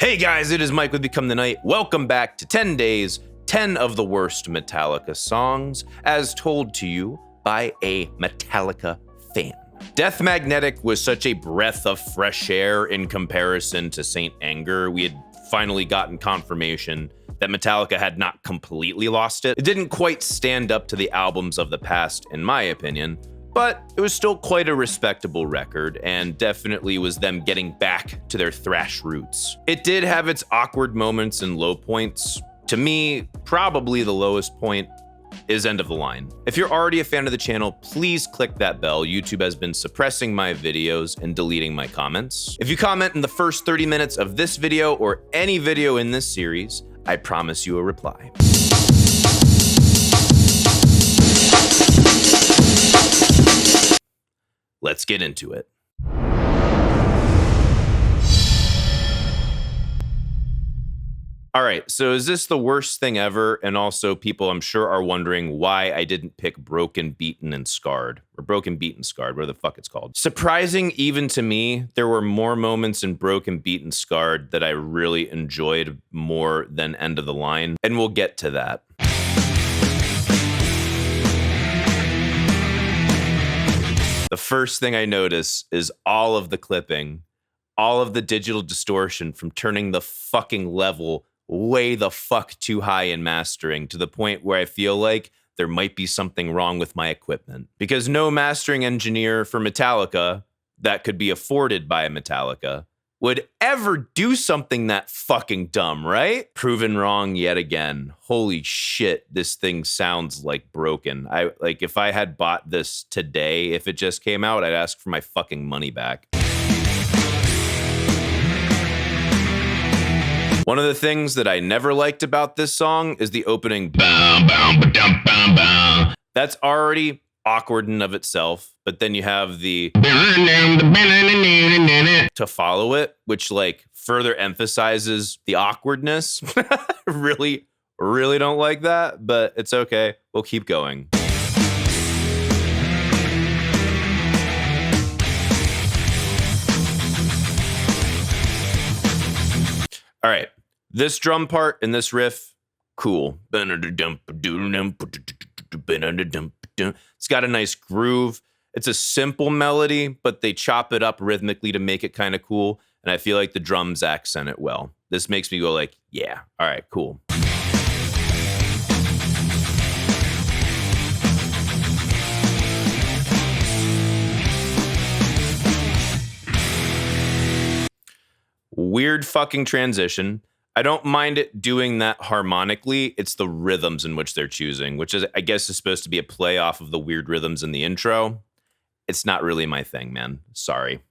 Hey guys, it is Mike with Become the Night. Welcome back to 10 Days, 10 of the worst Metallica songs, as told to you by a Metallica fan. Death Magnetic was such a breath of fresh air in comparison to Saint Anger. We had finally gotten confirmation that Metallica had not completely lost it. It didn't quite stand up to the albums of the past, in my opinion, but it was still quite a respectable record and definitely was them getting back to their thrash roots. It did have its awkward moments and low points. To me, probably the lowest point is End of the Line. If you're already a fan of the channel, please click that bell. YouTube has been suppressing my videos and deleting my comments. If you comment in the first 30 minutes of this video or any video in this series, I promise you a reply. Let's get into it. All right, so is this the worst thing ever? And also, people I'm sure are wondering why I didn't pick Broken, Beaten, and Scarred. Or Broken, Beaten, Scarred, whatever the fuck it's called. Surprising even to me, there were more moments in Broken, Beaten, Scarred that I really enjoyed more than End of the Line. And we'll get to that. The first thing I notice is all of the clipping, all of the digital distortion from turning the fucking level way the fuck too high in mastering to the point where I feel like there might be something wrong with my equipment. Because no mastering engineer for Metallica that could be afforded by Metallica would ever do something that fucking dumb, right? Proven wrong yet again. Holy shit, this thing sounds like broken. If I had bought this today, if it just came out, I'd ask for my fucking money back. One of the things that I never liked about this song is the opening. That's already awkward in of itself, but then you have the to follow it, which like further emphasizes the awkwardness. really don't like that, but it's okay. We'll keep going. All right, this drum part and this riff, cool. It's got a nice groove. It's a simple melody, but they chop it up rhythmically to make it kind of cool. And I feel like the drums accent it well. This makes me go like, yeah, all right, cool. Weird fucking transition. I don't mind it doing that harmonically. It's the rhythms in which they're choosing, which is, I guess, is supposed to be a play off of the weird rhythms in the intro. It's not really my thing, man. Sorry.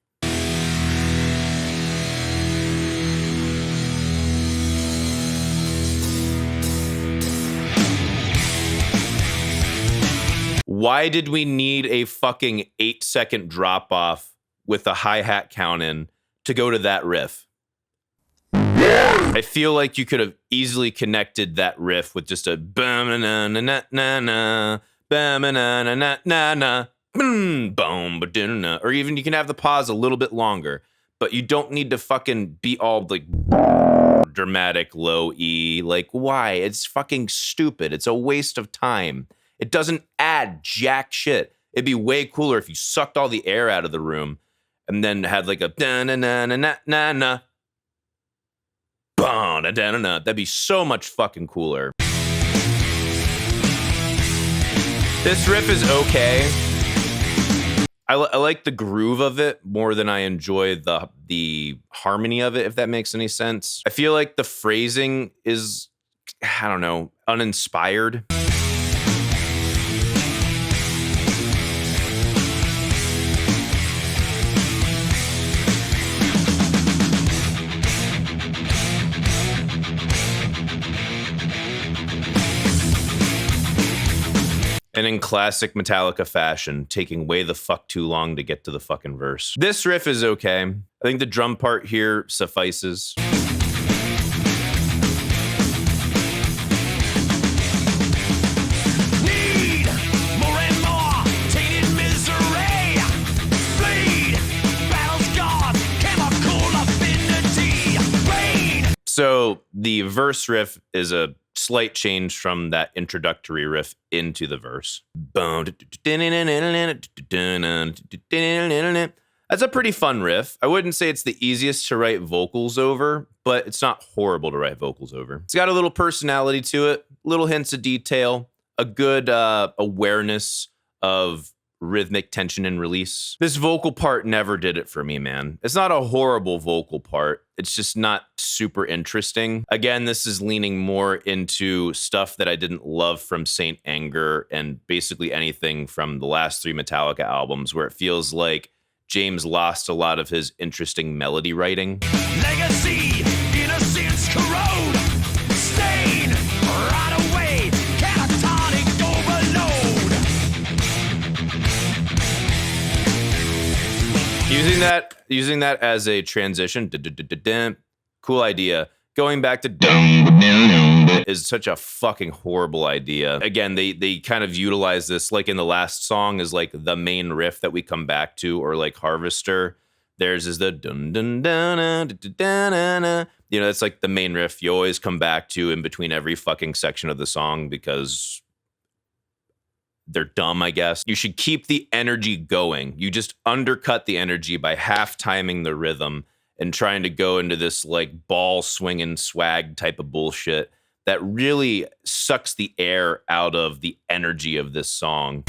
Why did we need a fucking 8-second drop off with a hi-hat count in to go to that riff? I feel like you could have easily connected that riff with just a bam-na-na-na-na-na, bam-na-na-na-na-na, boom-ba-dun-na, or even you can have the pause a little bit longer, but you don't need to fucking be all like dramatic low E. Like, why? It's fucking stupid. It's a waste of time. It doesn't add jack shit. It'd be way cooler if you sucked all the air out of the room and then had like a da-na-na-na-na-na. That'd be so much fucking cooler. This riff is okay. I like the groove of it more than I enjoy the harmony of it, if that makes any sense. I feel like the phrasing is, I don't know, uninspired. And in classic Metallica fashion, taking way the fuck too long to get to the fucking verse. This riff is okay. I think the drum part here suffices. Need more and more tainted misery. Bleed, battle scars, chemical affinity. Rain, So the verse riff is a slight change from that introductory riff into the verse. That's a pretty fun riff. I wouldn't say it's the easiest to write vocals over, but it's not horrible to write vocals over. It's got a little personality to it, little hints of detail, a good awareness of rhythmic tension and release. This vocal part never did it for me, man. It's not a horrible vocal part. It's just not super interesting. Again, this is leaning more into stuff that I didn't love from Saint Anger and basically anything from the last 3 Metallica albums, where it feels like James lost a lot of his interesting melody writing. Legacy, innocence corrode, stain, right away, catatonic overload. Using that as a transition, cool idea. Going back to is such a fucking horrible idea. Again, they kind of utilize this, like in the last song is like the main riff that we come back to, or like Harvester. Theirs is the dun dun dun dun dun dun dun. You know, it's like the main riff you always come back to in between every fucking section of the song because they're dumb, I guess. You should keep the energy going. You just undercut the energy by half timing the rhythm and trying to go into this like ball swinging swag type of bullshit that really sucks the air out of the energy of this song.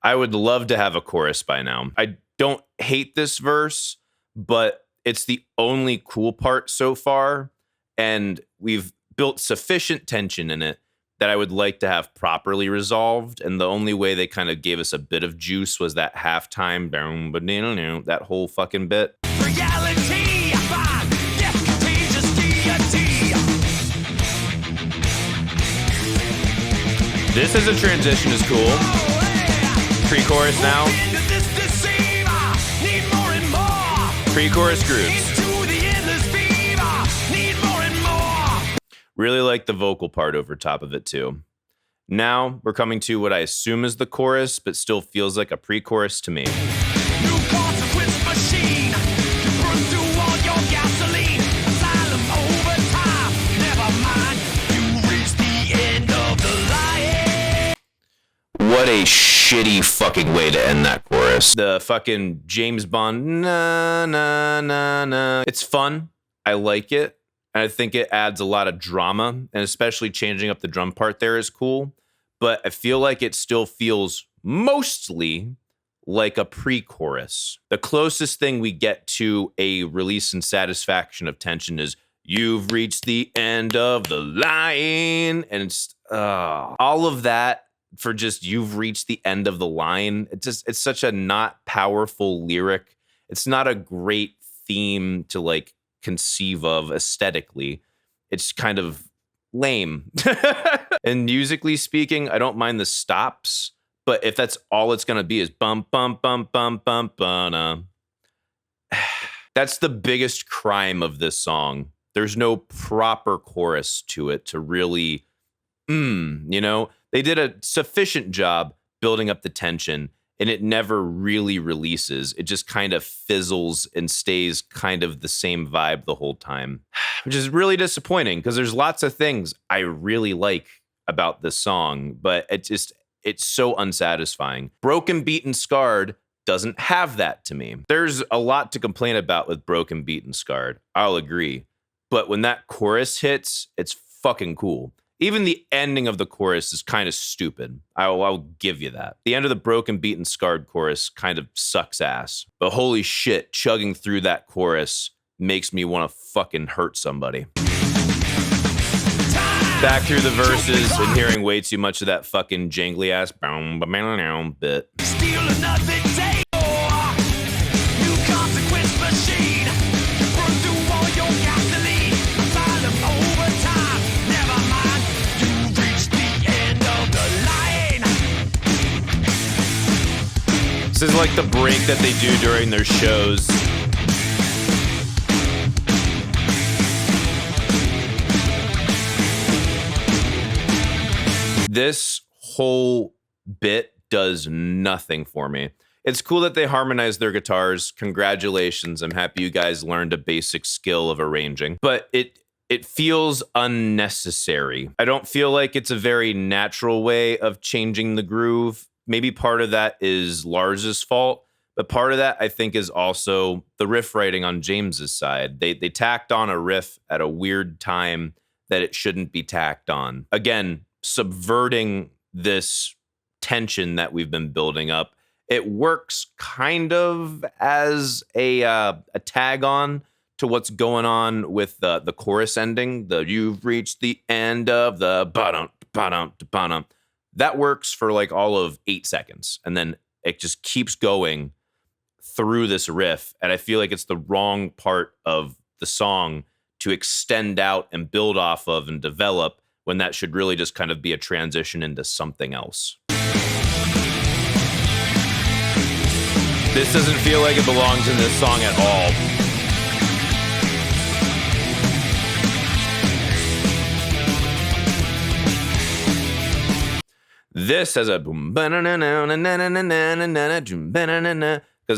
I would love to have a chorus by now. I don't hate this verse, but it's the only cool part so far, and we've built sufficient tension in it that I would like to have properly resolved. And the only way they kind of gave us a bit of juice was that halftime, that whole fucking bit. Reality, death, contagious deity. This as a transition is cool. Pre-chorus now. Pre-chorus grooves. Really like the vocal part over top of it too. Now we're coming to what I assume is the chorus, but still feels like a pre-chorus to me. New consequence machine. You burn through all your gasoline. Asylum over time. Never mind. You reach the end of the line. What a shitty fucking way to end that chorus. The fucking James Bond, na na na na. It's fun. I like it. And I think it adds a lot of drama, and especially changing up the drum part there is cool. But I feel like it still feels mostly like a pre-chorus. The closest thing we get to a release and satisfaction of tension is "You've reached the end of the line," and it's all of that for just "You've reached the end of the line." It's such a not powerful lyric. It's not a great theme to like conceive of aesthetically. It's kind of lame. And musically speaking, I don't mind the stops, but if that's all it's gonna be is bum bum bum bum bum bum, that's the biggest crime of this song. There's no proper chorus to it to really, you know, they did a sufficient job building up the tension, and it never really releases. It just kind of fizzles and stays kind of the same vibe the whole time, which is really disappointing because there's lots of things I really like about this song, but it's so unsatisfying. Broken, Beaten, Scarred doesn't have that to me. There's a lot to complain about with Broken, Beaten, Scarred. I'll agree. But when that chorus hits, it's fucking cool. Even the ending of the chorus is kind of stupid. I'll give you that. The end of the Broken, Beaten, Scarred chorus kind of sucks ass. But holy shit, chugging through that chorus makes me want to fucking hurt somebody. Back through the verses and hearing way too much of that fucking jangly ass bit. Steal another day. New consequence machine. Burn through all your gasoline. Asylum over time. Never mind. You reach the end of the line. This is like the break that they do during their shows. This whole bit does nothing for me. It's cool that they harmonize their guitars. Congratulations. I'm happy you guys learned a basic skill of arranging. But it feels unnecessary. I don't feel like it's a very natural way of changing the groove. Maybe part of that is Lars's fault, but part of that I think is also the riff writing on James's side. They tacked on a riff at a weird time that it shouldn't be tacked on. Again, subverting this tension that we've been building up. It works kind of as a tag on to what's going on with the chorus ending. The "you've reached the end of the ba-dum, ba-dum, ba-dum." That works for like all of 8 seconds. And then it just keeps going through this riff. And I feel like it's the wrong part of the song to extend out and build off of and develop, when that should really just kind of be a transition into something else. This doesn't feel like it belongs in this song at all. This has a boom, because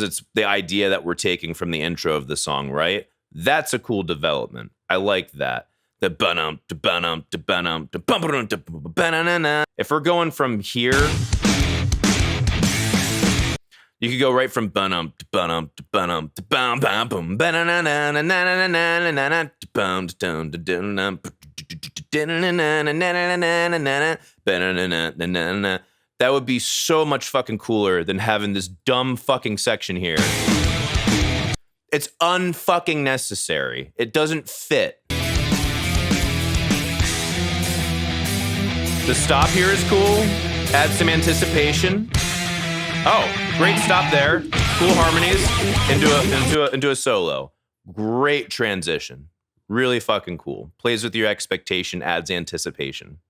it's the idea that we're taking from the intro of the song, right? That's a cool development. I like that. The ba-dum, ba-dum, ba-dum, ba-dum. If we're going from here, you could go right from ba-dum, ba-dum, ba-dum, ba-dum, ba-dum, that would be so much fucking cooler than having this dumb fucking section here. It's unfucking necessary. It doesn't fit. The stop here is cool. Add some anticipation. Oh, great stop there. Cool harmonies into a solo. Great transition. Really fucking cool. Plays with your expectation, adds anticipation.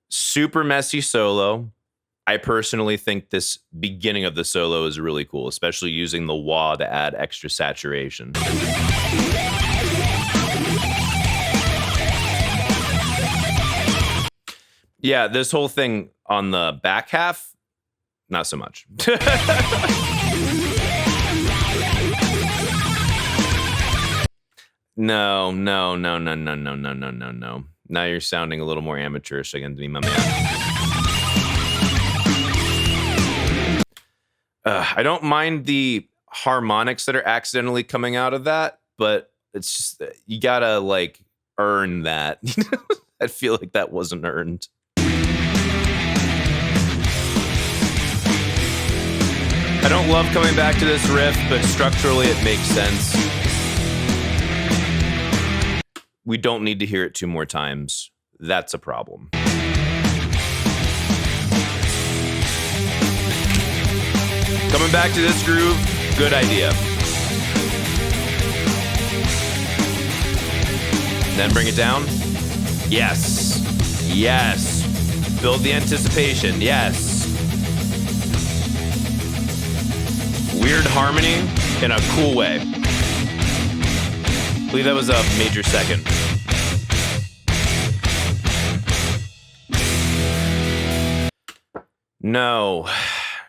Super messy solo. I personally think this beginning of the solo is really cool, especially using the wah to add extra saturation. Yeah, this whole thing on the back half, not so much. No. Now you're sounding a little more amateurish again to me, my man. I don't mind the harmonics that are accidentally coming out of that, but it's just, you gotta like earn that. I feel like that wasn't earned. I don't love coming back to this riff, but structurally it makes sense. We don't need to hear it 2 more times. That's a problem. Coming back to this groove, good idea. Then bring it down. Yes. Yes. Build the anticipation. Yes. Weird harmony in a cool way. I believe that was a major second.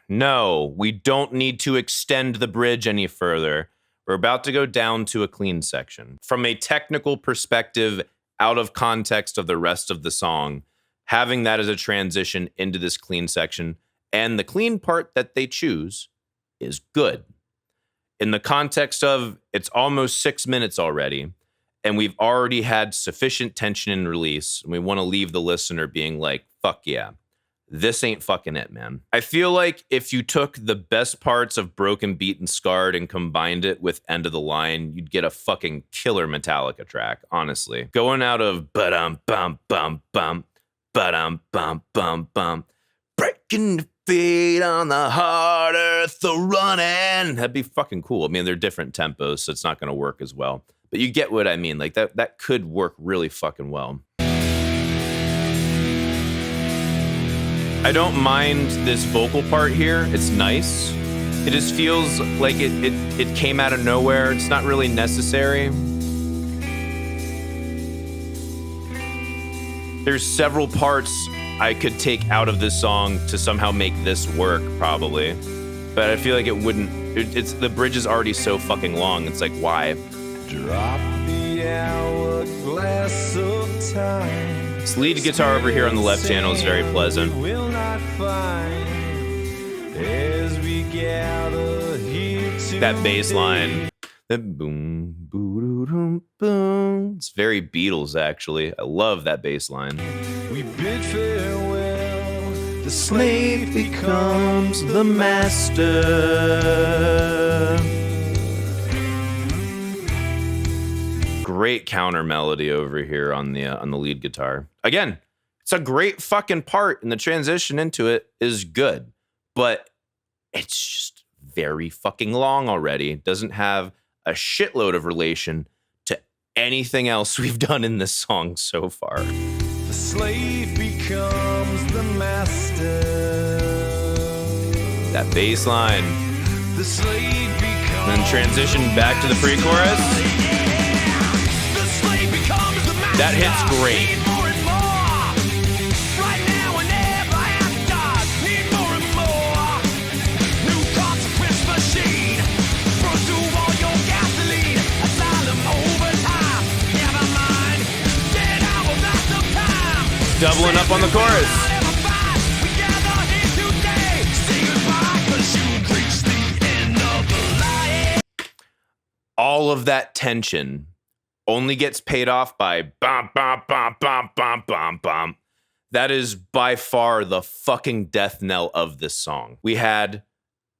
No, we don't need to extend the bridge any further. We're about to go down to a clean section. From a technical perspective, out of context of the rest of the song, having that as a transition into this clean section, and the clean part that they choose is good. In the context of it's almost 6 minutes already, and we've already had sufficient tension and release, and we want to leave the listener being like, fuck yeah, this ain't fucking it, man. I feel like if you took the best parts of Broken Beat and Scarred and combined it with End of the Line, you'd get a fucking killer Metallica track, honestly. Going out of ba-dum, bum, bum, bum, ba-dum, bum, bum, bum, breaking the feet on the hard earth, the running. That'd be fucking cool. I mean, they're different tempos, so it's not going to work as well. But you get what I mean. Like, that could work really fucking well. I don't mind this vocal part here. It's nice. It just feels like it came out of nowhere. It's not really necessary. There's several parts I could take out of this song to somehow make this work, probably. But I feel like it wouldn't. It's the bridge is already so fucking long. It's like, why? Drop the hourglass of time. This lead guitar over here on the left channel is very pleasant. Will not find as we gather here That bass line. That boom, boom, boom. It's very Beatles, actually. I love that bass line. we bid farewell. The Slave becomes the master. Great counter melody over here on the lead guitar. Again, it's a great fucking part, and the transition into it is good, but it's just very fucking long already. It doesn't have a shitload of relation to anything else we've done in this song so far. The slave becomes the master. That bass line. The slave becomes Then transition back to the pre-chorus. The slave becomes the master. That hits great. Need more and more. Right now and ever after. Need more and more. New consequence machine. Burn through all your gasoline. Asylum overtime. Never mind. Dead hour, that's the time. Doubling up on the chorus. Never fight. We gather here today. Say goodbye, 'cause you reached the end of the line. All of that tension only gets paid off by bum, bum, bum, bum, bum, bum, bum. That is by far the fucking death knell of this song. We had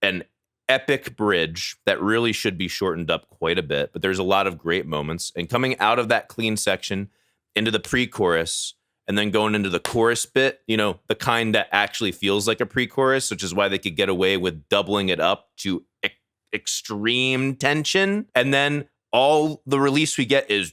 an epic bridge that really should be shortened up quite a bit, but there's a lot of great moments. And coming out of that clean section into the pre-chorus and then going into the chorus bit, you know, the kind that actually feels like a pre-chorus, which is why they could get away with doubling it up to extreme tension. And then all the release we get is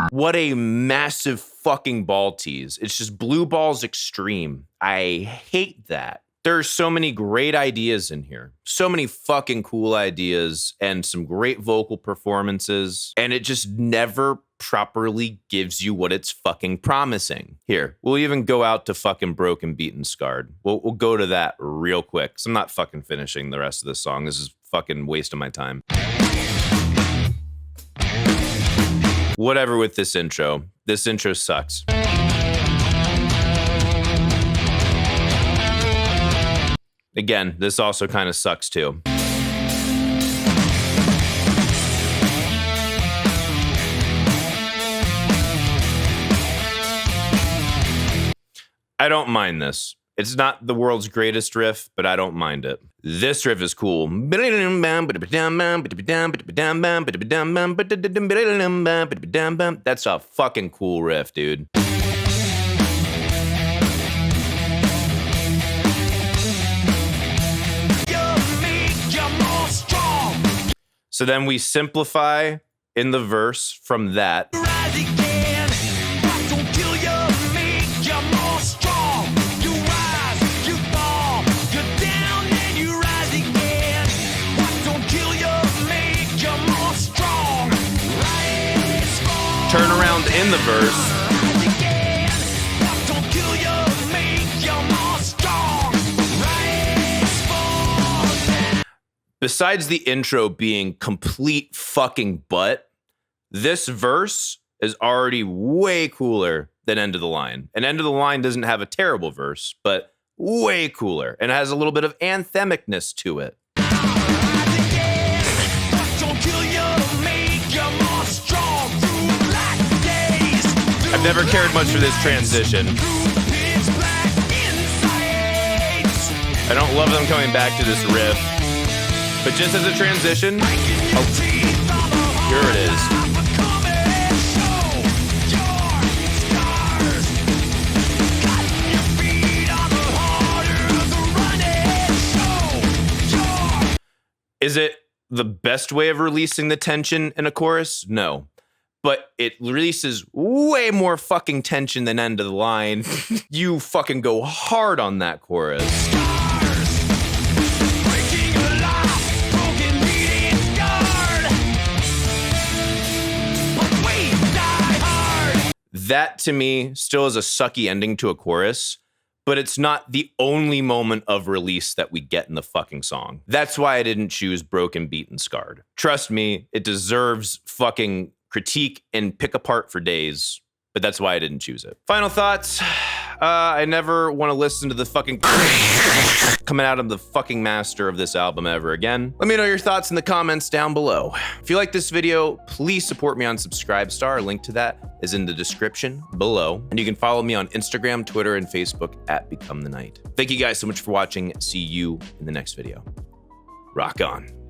what a massive fucking ball tease. It's just blue balls extreme. I hate that. There are so many great ideas in here. So many fucking cool ideas and some great vocal performances. And it just never properly gives you what it's fucking promising. Here, we'll even go out to fucking Broken, Beaten, Scarred. We'll go to that real quick. So I'm not fucking finishing the rest of this song. This is fucking waste of my time. Whatever with this intro. This intro sucks. Again, this also kind of sucks too. I don't mind this. It's not the world's greatest riff, but I don't mind it. This riff is cool. That's a fucking cool riff, dude. So then we simplify in the verse from that. Rise again. What don't kill you, make you more strong. You rise, you fall, you're down and you rise again. What don't kill you, make you more strong. Rise, fall, Turn around in the verse. rise again. What don't kill you, make you more strong. Rise, fall, down. Besides the intro being complete fucking butt, this verse is already way cooler than End of the Line. And End of the Line doesn't have a terrible verse, but way cooler. And it has a little bit of anthemicness to it. Rise again. What don't kill you, make you more strong. Through black days. I've never cared much for this transition. Through pitch black insights. I don't love them coming back to this riff. But just as a transition, here it is. Is it the best way of releasing the tension in a chorus? No. But it releases way more fucking tension than End of the Line. You fucking go hard on that chorus. That to me still is a sucky ending to a chorus, but it's not the only moment of release that we get in the fucking song. That's why I didn't choose Broken, Beaten, Scarred. Trust me, it deserves fucking critique and pick apart for days, but that's why I didn't choose it. Final thoughts. I never want to listen to the fucking coming out of the fucking master of this album ever again. Let me know your thoughts in the comments down below. If you like this video, please support me on Subscribestar. A link to that is in the description below. And you can follow me on Instagram, Twitter, and Facebook at Become the Night. Thank you guys so much for watching. See you in the next video. Rock on.